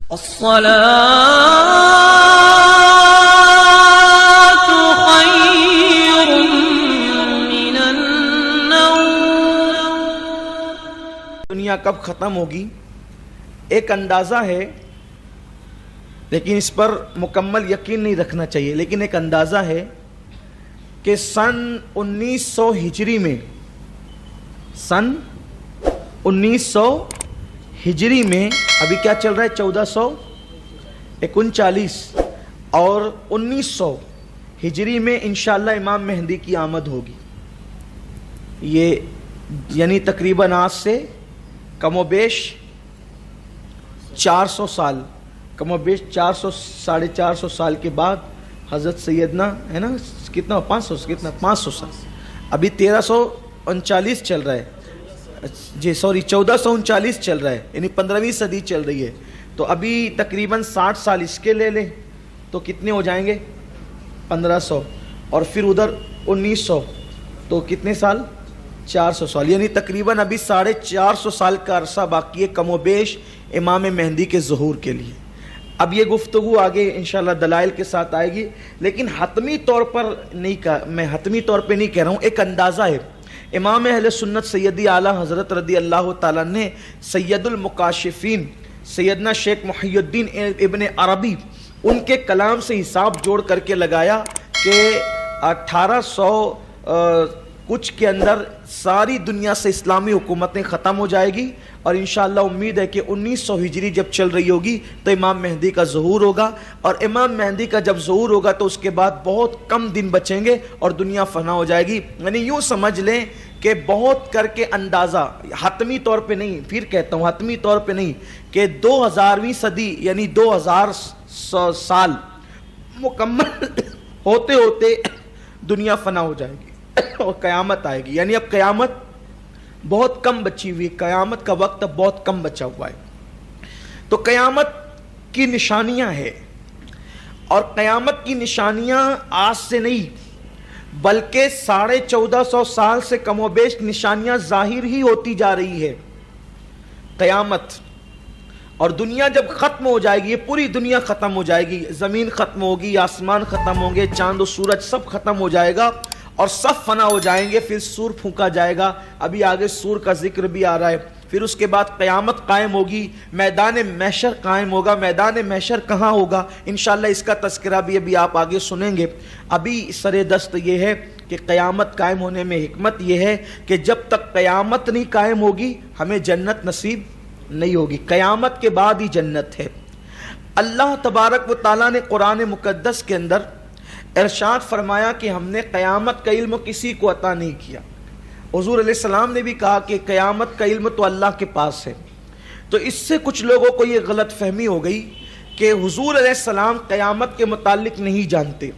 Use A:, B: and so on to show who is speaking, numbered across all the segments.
A: الصلاة خير من النوم.
B: دنیا کب ختم ہوگی ایک اندازہ ہے، لیکن اس پر مکمل یقین نہیں رکھنا چاہیے، لیکن ایک اندازہ ہے کہ سن 1900 ہجری میں ہجری میں ابھی کیا چل رہا ہے 1439 اور 1900 ہجری میں انشاءاللہ امام مہدی کی آمد ہوگی. یہ یعنی تقریباً آج سے کم و بیش 400 سال، کم و بیش 400-450 سال کے بعد حضرت سیدنا ہے نا کتنا 500 سال، ابھی 1339 چل رہا ہے، جی سوری 1439 چل رہا ہے، یعنی 15ویں صدی چل رہی ہے. تو ابھی تقریباً 60 سال اس کے لے لیں تو کتنے ہو جائیں گے 1500، اور پھر ادھر 1900 تو کتنے سال 400 سال، یعنی تقریباً ابھی 450 سال کا عرصہ باقی ہے کم و بیش امام مہدی کے ظہور کے لیے. اب یہ گفتگو آگے انشاءاللہ دلائل کے ساتھ آئے گی، لیکن حتمی طور پر میں حتمی طور پہ نہیں کہہ رہا ہوں، ایک اندازہ ہے. امام اہل سنت سیدی اعلیٰ حضرت رضی اللہ تعالیٰ نے سید المکاشفین سیدنا شیخ محی الدین ابن عربی ان کے کلام سے حساب جوڑ کر کے لگایا کہ 1800 کچھ کے اندر ساری دنیا سے اسلامی حکومتیں ختم ہو جائے گی، اور انشاءاللہ امید ہے کہ 1900 ہجری جب چل رہی ہوگی تو امام مہدی کا ظہور ہوگا، اور امام مہدی کا جب ظہور ہوگا تو اس کے بعد بہت کم دن بچیں گے اور دنیا فنا ہو جائے گی. یعنی یوں سمجھ لیں کہ بہت کر کے اندازہ حتمی طور پہ نہیں، پھر کہتا ہوں حتمی طور پہ نہیں، کہ 2000ویں صدی یعنی 2000 سال مکمل ہوتے ہوتے دنیا فنا ہو جائے گی اور قیامت آئے گی. یعنی اب قیامت بہت کم بچی ہوئی، قیامت کا وقت اب بہت کم بچا ہوا ہے. تو قیامت کی نشانیاں ہیں، اور قیامت کی نشانیاں آج سے نہیں بلکہ 1450 سال سے کم و بیش نشانیاں ظاہر ہی ہوتی جا رہی ہے. قیامت اور دنیا جب ختم ہو جائے گی، یہ پوری دنیا ختم ہو جائے گی، زمین ختم ہوگی، آسمان ختم ہوں گے، چاند و سورج سب ختم ہو جائے گا اور سب فنا ہو جائیں گے. پھر سور پھونکا جائے گا، ابھی آگے سور کا ذکر بھی آ رہا ہے. پھر اس کے بعد قیامت قائم ہوگی، میدان محشر قائم ہوگا. میدان محشر کہاں ہوگا انشاءاللہ اس کا تذکرہ بھی ابھی آپ آگے سنیں گے. ابھی سر دست یہ ہے کہ قیامت قائم ہونے میں حکمت یہ ہے کہ جب تک قیامت نہیں قائم ہوگی ہمیں جنت نصیب نہیں ہوگی. قیامت کے بعد ہی جنت ہے. اللہ تبارک و تعالیٰ نے قرآن مقدس کے اندر ارشاد فرمایا کہ ہم نے قیامت کا علم کسی کو عطا نہیں کیا. حضور علیہ السلام نے بھی کہا کہ قیامت کا علم تو اللہ کے پاس ہے. تو اس سے کچھ لوگوں کو یہ غلط فہمی ہو گئی کہ حضور علیہ السلام قیامت کے متعلق نہیں جانتے.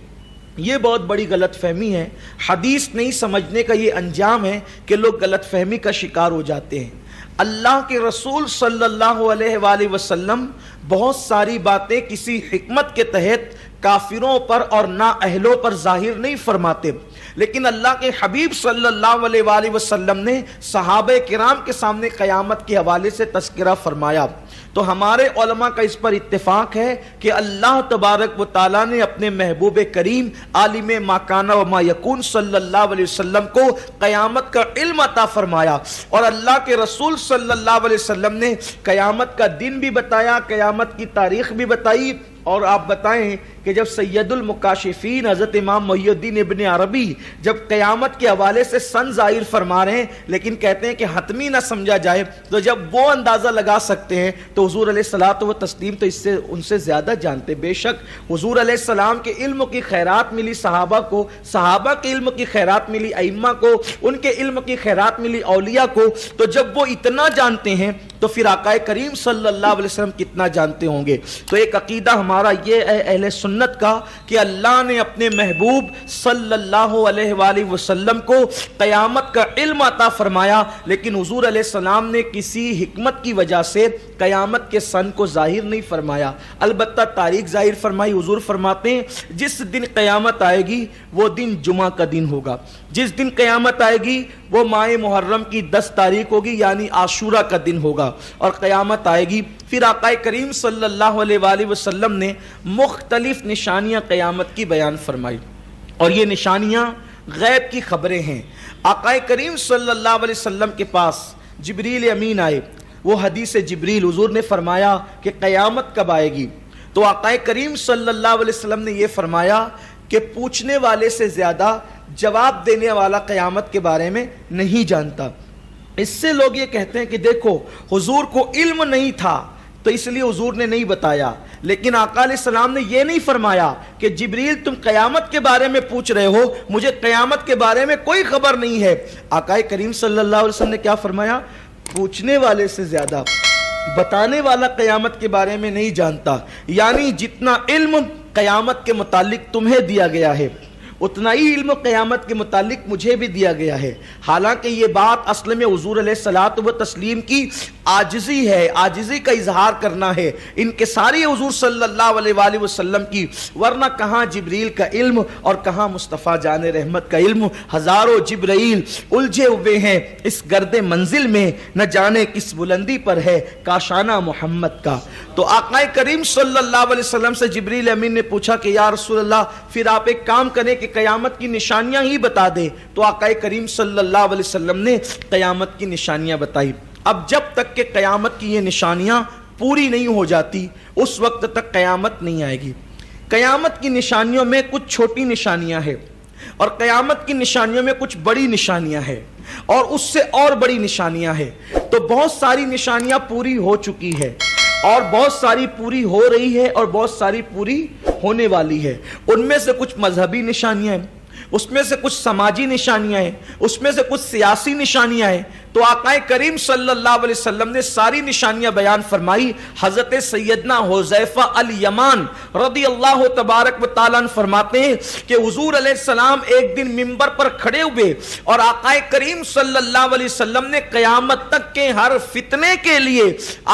B: یہ بہت بڑی غلط فہمی ہے. حدیث نہیں سمجھنے کا یہ انجام ہے کہ لوگ غلط فہمی کا شکار ہو جاتے ہیں. اللہ کے رسول صلی اللہ علیہ وآلہ وسلم بہت ساری باتیں کسی حکمت کے تحت کافروں پر اور نااہلوں پر ظاہر نہیں فرماتے، لیکن اللہ کے حبیب صلی اللہ علیہ وآلہ وسلم نے صحابہ کرام کے سامنے قیامت کے حوالے سے تذکرہ فرمایا. تو ہمارے علماء کا اس پر اتفاق ہے کہ اللہ تبارک و تعالیٰ نے اپنے محبوب کریم عالم ما کان و ما یکون صلی اللہ علیہ وسلم کو قیامت کا علم عطا فرمایا، اور اللہ کے رسول صلی اللہ علیہ وسلم نے قیامت کا دن بھی بتایا، قیامت کی تاریخ بھی بتائی. اور آپ بتائیں کہ جب سید المکاشفین حضرت امام محی الدین ابن عربی جب قیامت کے حوالے سے سن ظاہر فرما رہے ہیں لیکن کہتے ہیں کہ حتمی نہ سمجھا جائے، تو جب وہ اندازہ لگا سکتے ہیں تو حضور علیہ الصلوۃ والتسلیم تو اس سے ان سے زیادہ جانتے. بے شک حضور علیہ السلام کے علم کی خیرات ملی صحابہ کو، صحابہ کے علم کی خیرات ملی ائمہ کو، ان کے علم کی خیرات ملی اولیاء کو. تو جب وہ اتنا جانتے ہیں تو پھر آقا کریم صلی اللہ علیہ وسلم کتنا جانتے ہوں گے. تو ایک عقیدہ ہمارا یہ ہے اہل سنت کا کہ اللہ نے اپنے محبوب صلی اللہ علیہ وآلہ وسلم کو قیامت کا علم عطا فرمایا، لیکن حضور علیہ السلام نے کسی حکمت کی وجہ سے قیامت کے سن کو ظاہر نہیں فرمایا، البتہ تاریخ ظاہر فرمائی. حضور فرماتے ہیں جس دن قیامت آئے گی وہ دن جمعہ کا دن ہوگا، جس دن قیامت آئے گی وہ ماہ محرم کی 10 تاریخ ہوگی، یعنی عاشورہ کا دن ہوگا اور قیامت آئے گی۔ پھر آقا کریم صلی اللہ علیہ وآلہ وسلم نے مختلف نشانیاں قیامت کی بیان فرمائی، اور یہ نشانیاں غیب کی خبریں ہیں۔ آقا کریم صلی اللہ علیہ وسلم کے پاس جبریل امین آئے، وہ حدیث جبریل، حضور نے فرمایا کہ قیامت کب آئے گی؟ تو آقا کریم صلی اللہ علیہ وسلم نے یہ فرمایا کہ پوچھنے والے سے زیادہ جواب دینے والا قیامت کے بارے میں نہیں جانتا۔ اس سے لوگ یہ کہتے ہیں کہ دیکھو حضور کو علم نہیں تھا تو اس لیے حضور نے نہیں بتایا، لیکن آقا علیہ السلام نے یہ نہیں فرمایا کہ جبریل تم قیامت کے بارے میں پوچھ رہے ہو، مجھے قیامت کے بارے میں کوئی خبر نہیں ہے۔ آقا کریم صلی اللہ علیہ وسلم نے کیا فرمایا؟ پوچھنے والے سے زیادہ بتانے والا قیامت کے بارے میں نہیں جانتا، یعنی جتنا علم قیامت کے متعلق تمہیں دیا گیا ہے اتنا ہی علم قیامت کے متعلق مجھے بھی دیا گیا ہے۔ حالانکہ یہ بات اصل میں حضور علیہ الصلوۃ والتسلیم کی عاجزی ہے، عاجزی کا اظہار کرنا ہے، انکساری حضور صلی اللہ علیہ وآلہ وسلم کی، ورنہ کہاں جبریل کا علم اور کہاں مصطفیٰ جان رحمت کا علم۔ ہزاروں جبرائیل الجھے ہوئے ہیں اس گرد منزل میں، نہ جانے کس بلندی پر ہے کاشانہ محمد کا۔ تو آقا کریم صلی اللہ علیہ وسلم سے جبریل امین نے پوچھا کہ یا رسول اللہ پھر آپ ایک کام کریں کہ قیامت کی نشانیاں ہی بتا دیں۔ تو آقا کریم صلی اللہ علیہ وسلم نے قیامت کی نشانیاں بتائی۔ اب جب تک کہ قیامت کی یہ نشانیاں پوری نہیں ہو جاتی اس وقت تک قیامت نہیں آئے گی۔ قیامت کی نشانیوں میں کچھ چھوٹی نشانیاں ہیں اور قیامت کی نشانیوں میں کچھ بڑی نشانیاں ہیں اور اس سے اور بڑی نشانیاں ہیں۔ تو بہت ساری نشانیاں پوری ہو چکی ہے اور بہت ساری پوری ہو رہی ہے اور بہت ساری پوری ہونے والی ہے۔ ان میں سے کچھ مذہبی نشانیاں ہیں، اس میں سے کچھ سماجی نشانیاں ہیں، اس میں سے کچھ سیاسی نشانیاں ہیں۔ تو آقا کریم صلی اللہ علیہ وسلم نے ساری نشانیاں بیان فرمائی۔ حضرت سیدنا حذیفہ الیمان رضی اللہ تبارک و تعالیٰ فرماتے ہیں کہ حضور علیہ السلام ایک دن منبر پر کھڑے ہوئے اور آقا کریم صلی اللہ علیہ وسلم نے قیامت تک کے ہر فتنے کے لیے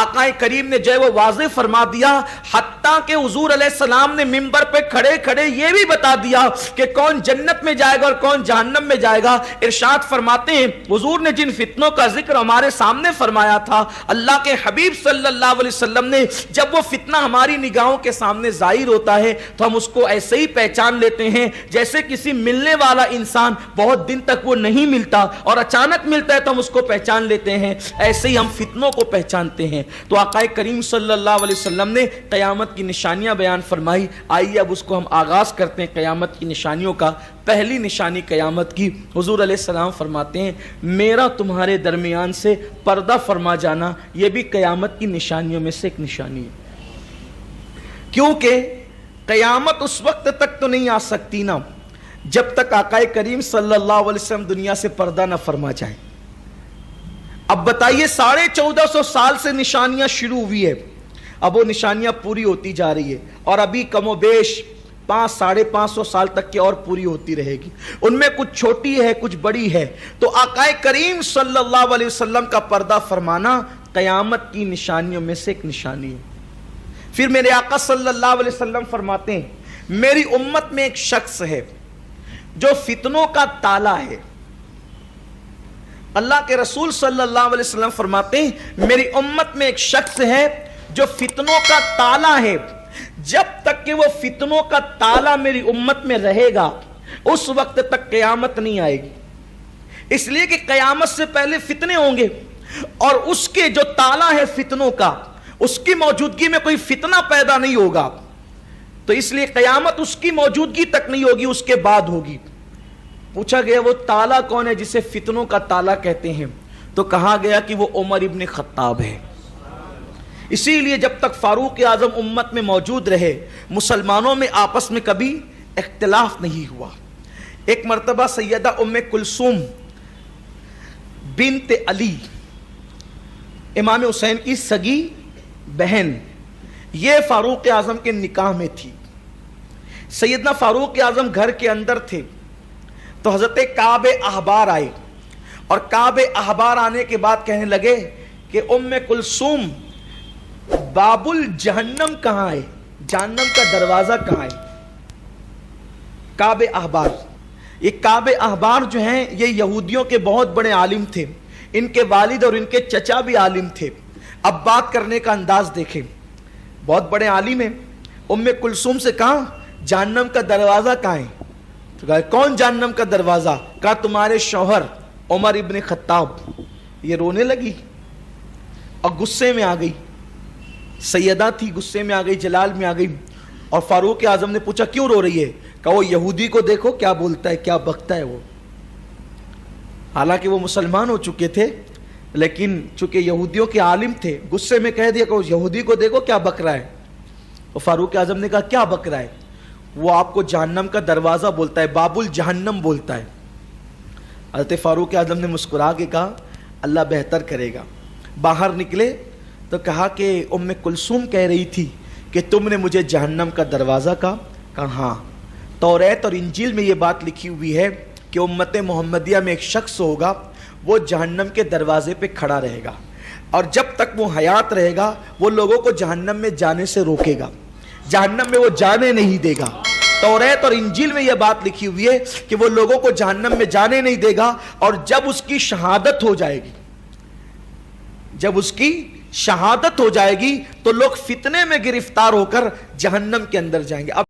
B: آقا کریم نے جو ہے وہ واضح فرما دیا، حتیٰ کہ حضور علیہ السلام نے منبر پہ کھڑے کھڑے یہ بھی بتا دیا کہ کون جنت میں جائے گا اور کون جہنم میں جائے گا۔ ارشاد فرماتے ہیں حضور نے جن فتنوں کا ذکر ہمارے سامنے فرمایا تھا، اللہ کے حبیب صلی اللہ علیہ وسلم نے جب وہ فتنہ ہماری نگاہوں کے سامنے ظاہر ہوتا ہے تو ہم اس کو ایسے ہی پہچان لیتے ہیں جیسے کسی ملنے والا انسان بہت دن تک وہ نہیں ملتا اور اچانک ملتا ہے تو ہم اس کو پہچان لیتے ہیں، ایسے ہی ہم فتنوں کو پہچانتے ہیں۔ تو آقا کریم صلی اللہ علیہ وسلم نے قیامت کی نشانیاں بیان فرمائی۔ آئیے اب اس کو ہم آغاز کرتے ہیں قیامت کی نشانیوں کا۔ پہلی نشانی قیامت کی، حضور علیہ السلام فرماتے ہیں میرا تمہارے درمیان سے پردہ فرما جانا یہ بھی قیامت کی نشانیوں میں سے ایک نشانی ہے، کیونکہ قیامت اس وقت تک تو نہیں آ سکتی نا جب تک آقا کریم صلی اللہ علیہ وسلم دنیا سے پردہ نہ فرما جائے۔ اب بتائیے 1450 سال سے نشانیاں شروع ہوئی ہے، اب وہ نشانیاں پوری ہوتی جا رہی ہے اور ابھی کم و بیش 500-550 سال تک کی اور پوری ہوتی رہے گی۔ ان میں کچھ چھوٹی ہے کچھ بڑی ہے۔ تو آقا کریم صلی اللہ علیہ وسلم کا پردہ فرمانا قیامت کی نشانیوں میں سے ایک نشانی ہے۔ پھر میرے آقا صلی اللہ علیہ وسلم فرماتے ہیں میری امت میں ایک شخص ہے جو فتنوں کا تالا ہے۔ اللہ کے رسول صلی اللہ علیہ وسلم فرماتے ہیں میری امت میں ایک شخص ہے جو فتنوں کا تالا ہے، جب تک کہ وہ فتنوں کا تالا میری امت میں رہے گا اس وقت تک قیامت نہیں آئے گی۔ اس لیے کہ قیامت سے پہلے فتنے ہوں گے اور اس کے جو تالا ہے فتنوں کا، اس کی موجودگی میں کوئی فتنہ پیدا نہیں ہوگا، تو اس لیے قیامت اس کی موجودگی تک نہیں ہوگی، اس کے بعد ہوگی۔ پوچھا گیا وہ تالا کون ہے جسے فتنوں کا تالا کہتے ہیں؟ تو کہا گیا کہ وہ عمر ابن خطاب ہے۔ اسی لیے جب تک فاروق اعظم امت میں موجود رہے مسلمانوں میں آپس میں کبھی اختلاف نہیں ہوا۔ ایک مرتبہ سیدہ ام کلثوم بنت علی امام حسین کی سگی بہن، یہ فاروق اعظم کے نکاح میں تھی۔ سیدنا فاروق اعظم گھر کے اندر تھے تو حضرت کعب احبار آئے اور کعب احبار آنے کے بعد کہنے لگے کہ ام کلثوم باب الجہنم کہاں ہے، جہنم کا دروازہ کہاں ہے؟ کعب احبار یہ کعب احبار جو ہیں یہ یہودیوں کے بہت بڑے عالم تھے، ان کے والد اور ان کے چچا بھی عالم تھے۔ اب بات کرنے کا انداز دیکھیں، بہت بڑے عالم ہیں۔ ام کلثوم سے کہا جہنم کا دروازہ کہاں ہے؟ تو کہا کون جہنم کا دروازہ؟ کہا تمہارے شوہر عمر ابن خطاب۔ یہ رونے لگی اور غصے میں آ گئی، سیدہ تھی، غصے میں آ گئی، جلال میں آ گئی، اور فاروق اعظم نے پوچھا کیوں رو رہی ہے؟ کہا وہ یہودی کو دیکھو کیا بولتا ہے، کیا بکتا ہے وہ۔ حالانکہ وہ مسلمان ہو چکے تھے، لیکن چونکہ یہودیوں کے عالم تھے، غصے میں کہہ دیا کہ اس یہودی کو دیکھو کیا بک رہا ہے۔ اور فاروق اعظم نے کہا کیا بک رہا ہے؟ وہ آپ کو جہنم کا دروازہ بولتا ہے، باب الجہنم بولتا ہے۔ حضرت فاروق اعظم نے مسکرا کے کہا اللہ بہتر کرے گا۔ باہر نکلے تو کہا کہ ام کلثوم کہہ رہی تھی کہ تم نے مجھے جہنم کا دروازہ کہا ہاں، توریت اور انجیل میں یہ بات لکھی ہوئی ہے کہ امت محمدیہ میں ایک شخص ہوگا، وہ جہنم کے دروازے پہ کھڑا رہے گا، اور جب تک وہ حیات رہے گا وہ لوگوں کو جہنم میں جانے سے روکے گا، جہنم میں وہ جانے نہیں دے گا۔ توریت اور انجیل میں یہ بات لکھی ہوئی ہے کہ وہ لوگوں کو جہنم میں جانے نہیں دے گا، اور جب اس کی شہادت ہو جائے گی، جب اس کی شہادت ہو جائے گی تو لوگ فتنے میں گرفتار ہو کر جہنم کے اندر جائیں گے۔ اب